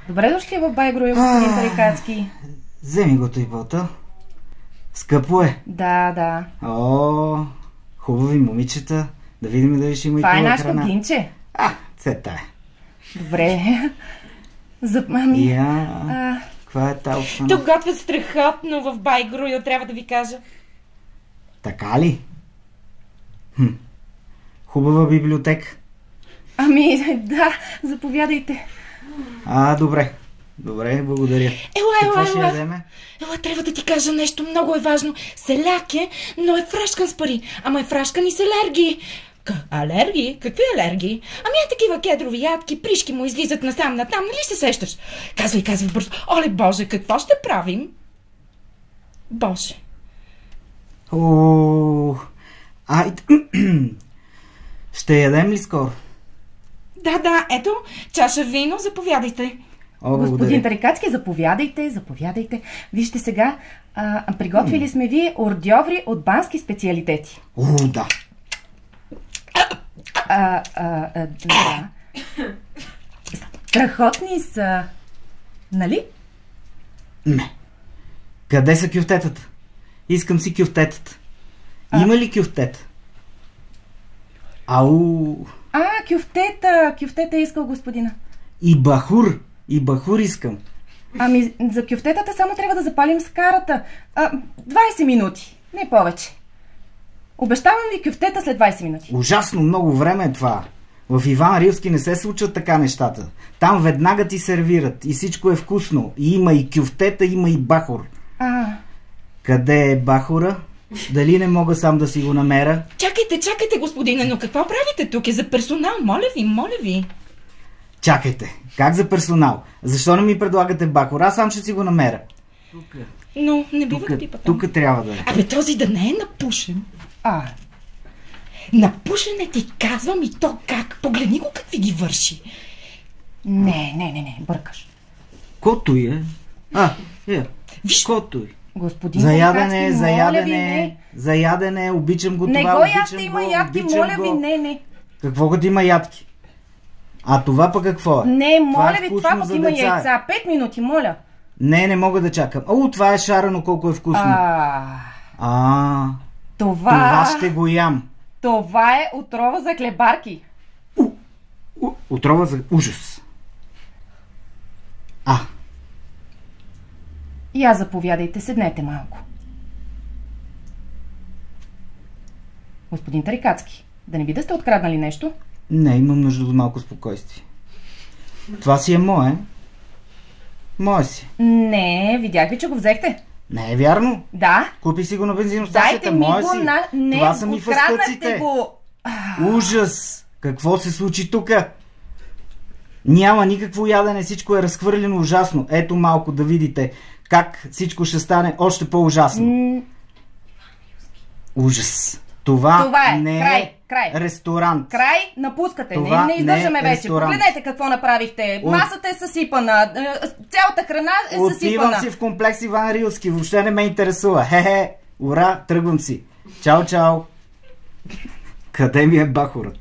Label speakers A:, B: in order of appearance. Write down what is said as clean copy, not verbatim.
A: Добре дошли в Байгруя, господин Тарикатски.
B: Вземи го той бота. Скъпо е.
A: Да.
B: О, хубави момичета. Да видим дали ще има и
A: това
B: хубава
A: е нашето
B: храна.
A: гинче.
B: Цета е.
A: Добре. За мами.
B: Каква е тази обстановка?
C: Тук готвят страхотно в Байгруя, трябва да ви кажа.
B: Така ли? Хубава библиотека.
A: Да, заповядайте.
B: Добре. Добре, благодаря. Какво ще ядеме?
C: Ела, трябва да ти кажа нещо, много е важно. Селяк е, но е фрашкан с пари. Ама е фрашкан и с алергии. Алергии? Какви алергии? Ами е такива кедрови ядки, пришки му излизат насам-натам, нали се сещаш? Казвай бързо. Оле, Боже, какво ще правим? Боже.
B: Ще ядем ли скоро?
C: Да, ето, чаша вино, заповядайте.
A: Господин Тарикатски, заповядайте. Вижте сега, приготвили сме ви ордьоври от бански специалитети.
B: Да.
A: Да. Страхотни са, нали?
B: Не. Къде са кюфтетата? Искам си кюфтетата. Има ли кюфтета?
A: Кюфтета искал господина.
B: И бахур искам.
A: За кюфтетата само трябва да запалим скарата. 20 минути, не повече. Обещавам ви кюфтета след 20 минути.
B: Ужасно много време е това. В Иван Рилски не се случват така нещата. Там веднага ти сервират и всичко е вкусно. И има и кюфтета, има и бахур. Къде е бахура? Дали не мога сам да си го намеря?
C: Чакайте, господине, но какво правите тук? Е за персонал, моля ви.
B: Чакайте, как за персонал? Защо не ми предлагате бахур? Аз сам ще си го намеря.
C: Но не бива да пипа там.
B: Тук трябва да е.
C: Този да не е напушен. Напушен е, ти казвам, и то как? Погледни го какви ги върши.
A: Не, бъркаш.
B: Кото е. Виж, кото е.
A: Господин
B: За ядене, обичам го това,
A: не го ядте, има ядки, моля ви, не.
B: Какво като има ядки? Това пък какво е?
A: Не, моля ви, това пък има яйца. 5 минути, моля.
B: Не мога да чакам. Това е шарено, колко е вкусно. Това ще го ям.
A: Това е отрова за хлебарки.
B: Отрова за... Ужас.
A: И аз заповядайте, седнете малко. Господин Тарикатски, да не би да сте откраднали нещо?
B: Не, имам нужда от малко спокойствие. Това си е мое. Мое си.
A: Не, видях ви, че го взехте.
B: Не е вярно.
A: Да.
B: Купи си го на бензиностанцията. Мое си. Това са ми фъстъците. Ужас! Какво се случи тука? Няма никакво ядене, всичко е разхвърлено ужасно. Ето малко да видите как всичко ще стане още по-ужасно.
A: Ужас.
B: Това не е
A: край.
B: Ресторант.
A: Край, напускате. Не издържаме вече. Погледнете какво направихте. Масата е съсипана. Цялата храна е съсипана.
B: Отивам си в комплекс Иван Рилски. Въобще не ме интересува. Ура, тръгвам си. Чао. Къде ми е бахурът?